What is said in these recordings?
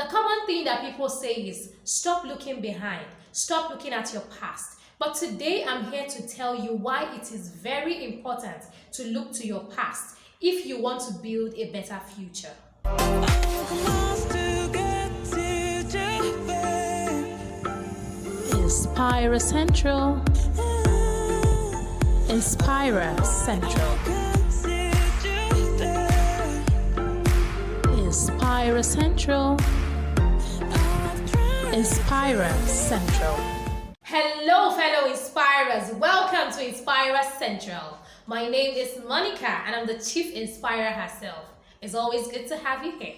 The common thing that people say is stop looking behind, stop looking at your past. But today I'm here to tell you why it is very important to look to your past if you want to build a better future. Inspire Central. Inspire Central. Inspire Central. Inspire Central. Hello fellow inspirers, welcome to Inspire Central. My name is Monica and I'm the Chief Inspirer herself. It's always good to have you here.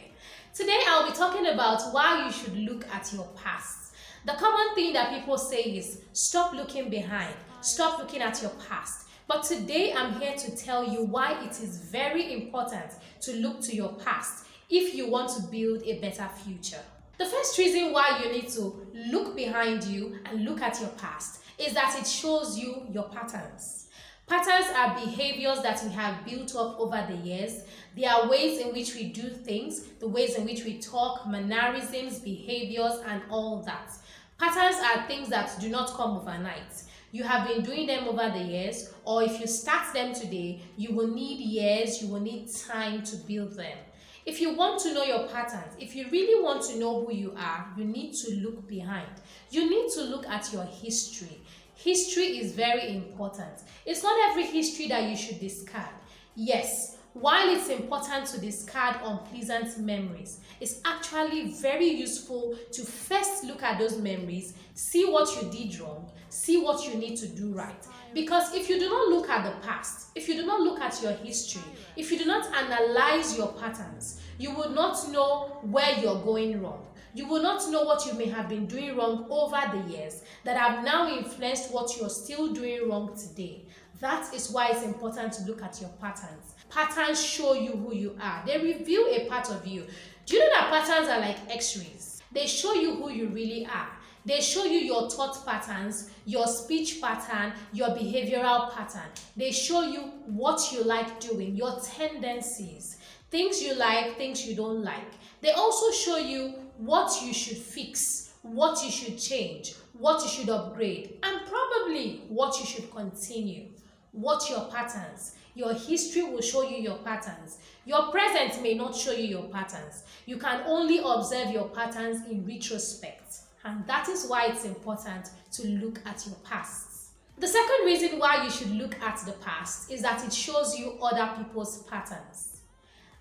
Today I'll be talking about why you should look at your past. The common thing that people say is stop looking behind, stop looking at your past. But today I'm here to tell you why it is very important to look to your past if you want to build a better future. The first reason why you need to look behind you and look at your past is that it shows you your patterns. Patterns are behaviors that we have built up over the years. They are ways in which we do things, the ways in which we talk, mannerisms, behaviors, and all that. Patterns are things that do not come overnight. You have been doing them over the years, or if you start them today, you will need years, you will need time to build them. If you want to know your patterns, if you really want to know who you are, you need to look behind. You need to look at your history. History is very important. It's not every history that you should discard. Yes, while it's important to discard unpleasant memories, it's actually very useful to first look at those memories, see what you did wrong, see what you need to do right. Because if you do not look at the past, if you do not look at your history, if you do not analyze your patterns, you will not know where you're going wrong. You will not know what you may have been doing wrong over the years that have now influenced what you're still doing wrong today. That is why it's important to look at your patterns. Patterns show you who you are. They reveal a part of you. Do you know that patterns are like x-rays? They show you who you really are. They show you your thought patterns, your speech pattern, your behavioral pattern. They show you what you like doing, your tendencies, things you like, things you don't like. They also show you what you should fix, what you should change, what you should upgrade, and probably what you should continue. What your patterns. Your history will show you your patterns. Your present may not show you your patterns. You can only observe your patterns in retrospect. And that is why it's important to look at your past. The second reason why you should look at the past is that it shows you other people's patterns.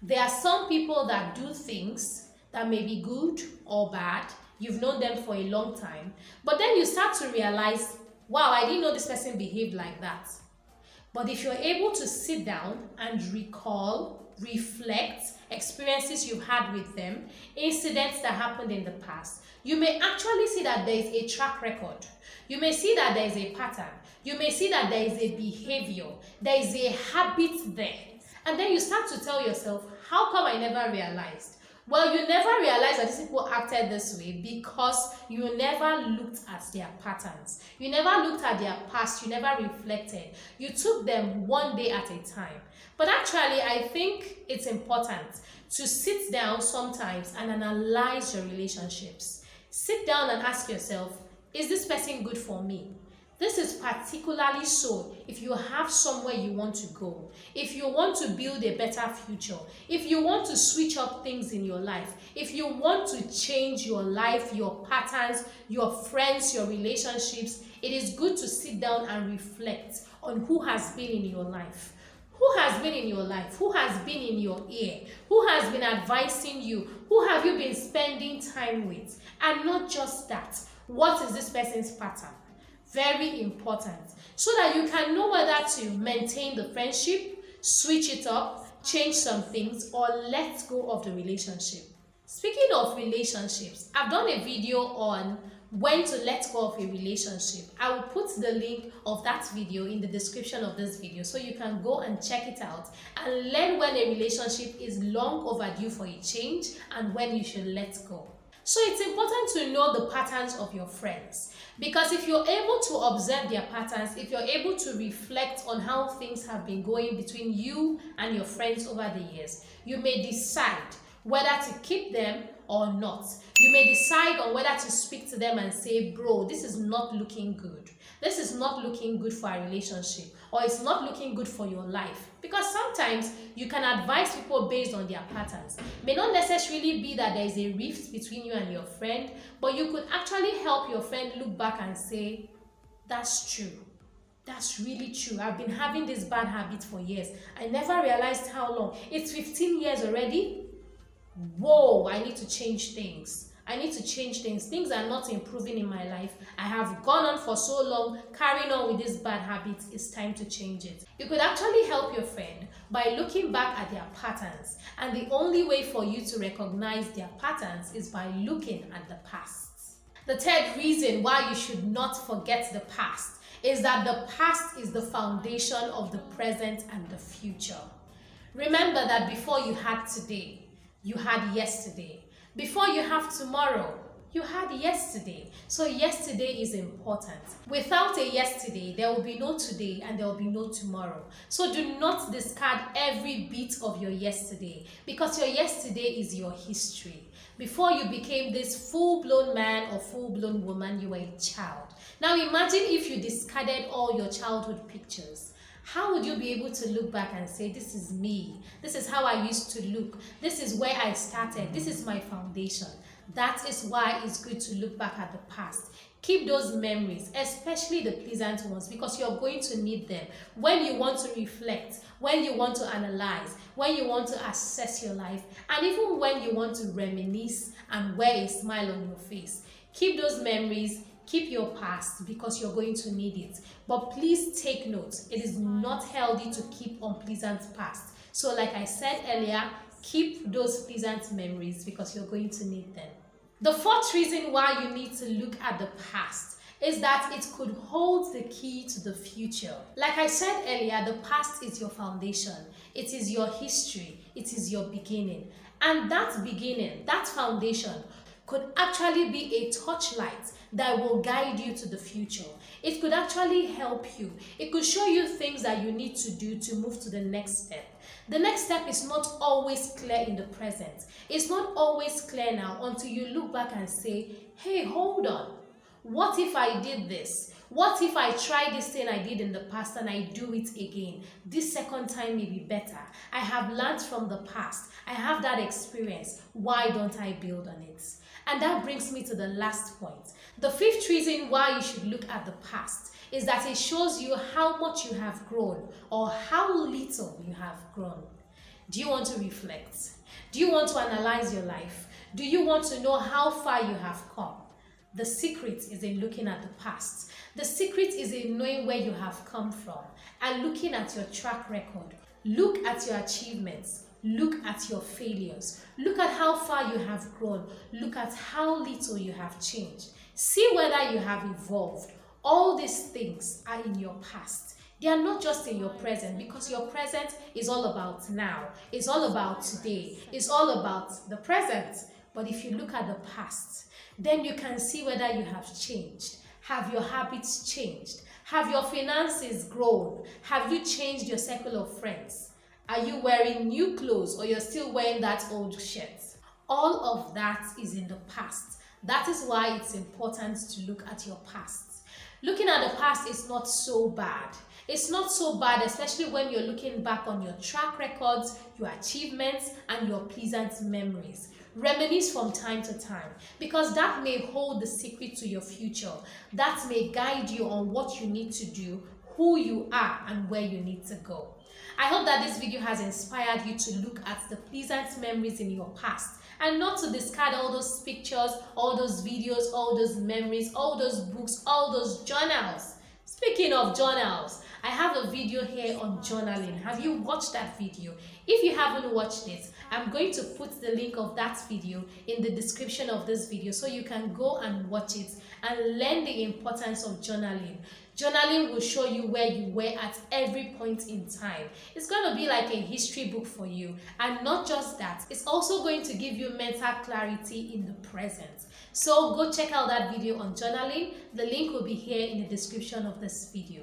There are some people that do things that may be good or bad. You've known them for a long time. But then you start to realize, wow, I didn't know this person behaved like that. But if you're able to sit down and recall, reflect experiences you've had with them, incidents that happened in the past, you may actually see that there is a track record. You may see that there is a pattern. You may see that there is a behavior. There is a habit there. And then you start to tell yourself, how come I never realized? Well, you never realized that these people acted this way because you never looked at their patterns. You never looked at their past. You never reflected. You took them one day at a time. But actually, I think it's important to sit down sometimes and analyze your relationships. Sit down and ask yourself, is this person good for me? This is particularly so if you have somewhere you want to go, if you want to build a better future, if you want to switch up things in your life, if you want to change your life, your patterns, your friends, your relationships, it is good to sit down and reflect on who has been in your life. Who has been in your life? Who has been in your ear? Who has been advising you? Who have you been spending time with? And not just that, what is this person's pattern? Very important, so that you can know whether to maintain the friendship, switch it up, change some things, or let go of the relationship. Speaking of relationships, I've done a video on when to let go of a relationship. I will put the link of that video in the description of this video so you can go and check it out and learn when a relationship is long overdue for a change and when you should let go. So it's important to know the patterns of your friends, because if you're able to observe their patterns, if you're able to reflect on how things have been going between you and your friends over the years, you may decide whether to keep them or not. You may decide on whether to speak to them and say, bro, this is not looking good. This is not looking good for our relationship, or it's not looking good for your life. Because sometimes you can advise people based on their patterns. It may not necessarily be that there is a rift between you and your friend, but you could actually help your friend look back and say, that's true. That's really true. I've been having this bad habit for years. I never realized how long. It's 15 years already. Whoa, I need to change things. I need to change things. Things are not improving in my life. I have gone on for so long, carrying on with this bad habit. It's time to change it. You could actually help your friend by looking back at their patterns. And the only way for you to recognize their patterns is by looking at the past. The third reason why you should not forget the past is that the past is the foundation of the present and the future. Remember that before you had today, you had yesterday. Before you have tomorrow, you had yesterday. So yesterday is important. Without a yesterday, there will be no today and there will be no tomorrow. So do not discard every bit of your yesterday, because your yesterday is your history. Before you became this full-blown man or full-blown woman, you were a child. Now imagine if you discarded all your childhood pictures. How would you be able to look back and say, this is me, this is how I used to look, this is where I started, this is my foundation? That is why it's good to look back at the past. Keep those memories, especially the pleasant ones, because you're going to need them when you want to reflect, when you want to analyze, when you want to assess your life, and even when you want to reminisce and wear a smile on your face. Keep those memories. Keep your past, because you're going to need it. But please take note, it is not healthy to keep unpleasant past. So like I said earlier, keep those pleasant memories because you're going to need them. The fourth reason why you need to look at the past is that it could hold the key to the future. Like I said earlier, the past is your foundation. It is your history. It is your beginning. And that beginning, that foundation, could actually be a torchlight that will guide you to the future. It could actually help you. It could show you things that you need to do to move to the next step. The next step is not always clear in the present. It's not always clear now until you look back and say, hey, hold on. What if I did this? What if I try this thing I did in the past and I do it again? This second time may be better. I have learned from the past. I have that experience. Why don't I build on it? And that brings me to the last point. The fifth reason why you should look at the past is that it shows you how much you have grown or how little you have grown. Do you want to reflect? Do you want to analyze your life? Do you want to know how far you have come? The secret is in looking at the past. The secret is in knowing where you have come from and looking at your track record. Look at your achievements. Look at your failures. Look at how far you have grown. Look at how little you have changed. See whether you have evolved. All these things are in your past. They are not just in your present, because your present is all about now. It's all about today. It's all about the present. But if you look at the past, then you can see whether you have changed. Have your habits changed? Have your finances grown? Have you changed your circle of friends? Are you wearing new clothes or you're still wearing that old shirt? All of that is in the past. That is why it's important to look at your past. Looking at the past is not so bad. It's not so bad, especially when you're looking back on your track records, your achievements, and your pleasant memories. Reminisce from time to time, because that may hold the secret to your future. That may guide you on what you need to do, who you are, and where you need to go. I hope that this video has inspired you to look at the pleasant memories in your past and not to discard all those pictures, all those videos, all those memories, all those books, all those journals. Speaking of journals, I have a video here on journaling. Have you watched that video? If you haven't watched it, I'm going to put the link of that video in the description of this video so you can go and watch it and learn the importance of journaling. Journaling will show you where you were at every point in time. It's going to be like a history book for you. And not just that, it's also going to give you mental clarity in the present. So go check out that video on journaling. The link will be here in the description of this video.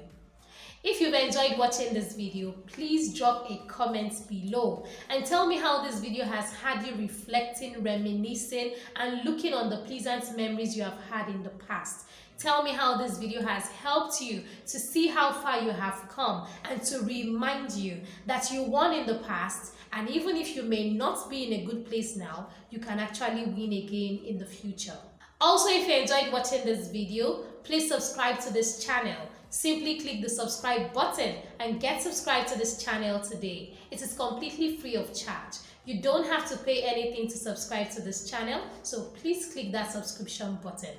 If you've enjoyed watching this video, please drop a comment below and tell me how this video has had you reflecting, reminiscing, and looking on the pleasant memories you have had in the past. Tell me how this video has helped you to see how far you have come and to remind you that you won in the past, and even if you may not be in a good place now, you can actually win again in the future. Also, if you enjoyed watching this video, please subscribe to this channel. Simply click the subscribe button and get subscribed to this channel today. It is completely free of charge. You don't have to pay anything to subscribe to this channel, so please click that subscription button.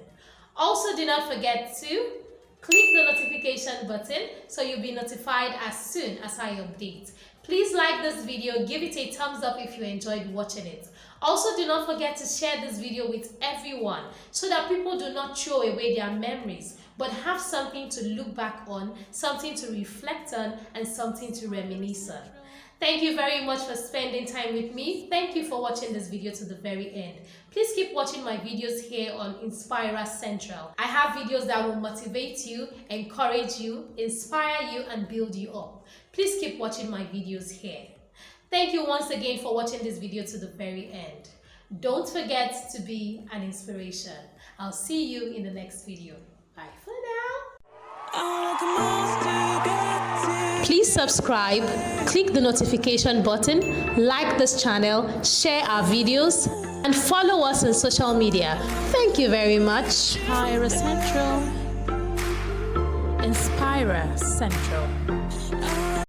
Also, do not forget to click the notification button so you'll be notified as soon as I update. Please like this video, give it a thumbs up if you enjoyed watching it. Also, do not forget to share this video with everyone so that people do not throw away their memories, but have something to look back on, something to reflect on, and something to reminisce on. Thank you very much for spending time with me. Thank you for watching this video to the very end. Please keep watching my videos here on Inspirer Central. I have videos that will motivate you, encourage you, inspire you, and build you up. Please keep watching my videos here. Thank you once again for watching this video to the very end. Don't forget to be an inspiration. I'll see you in the next video. Bye for now. Please subscribe, click the notification button, like this channel, share our videos, and follow us on social media. Thank you very much. Inspirer Central. Inspirer Central.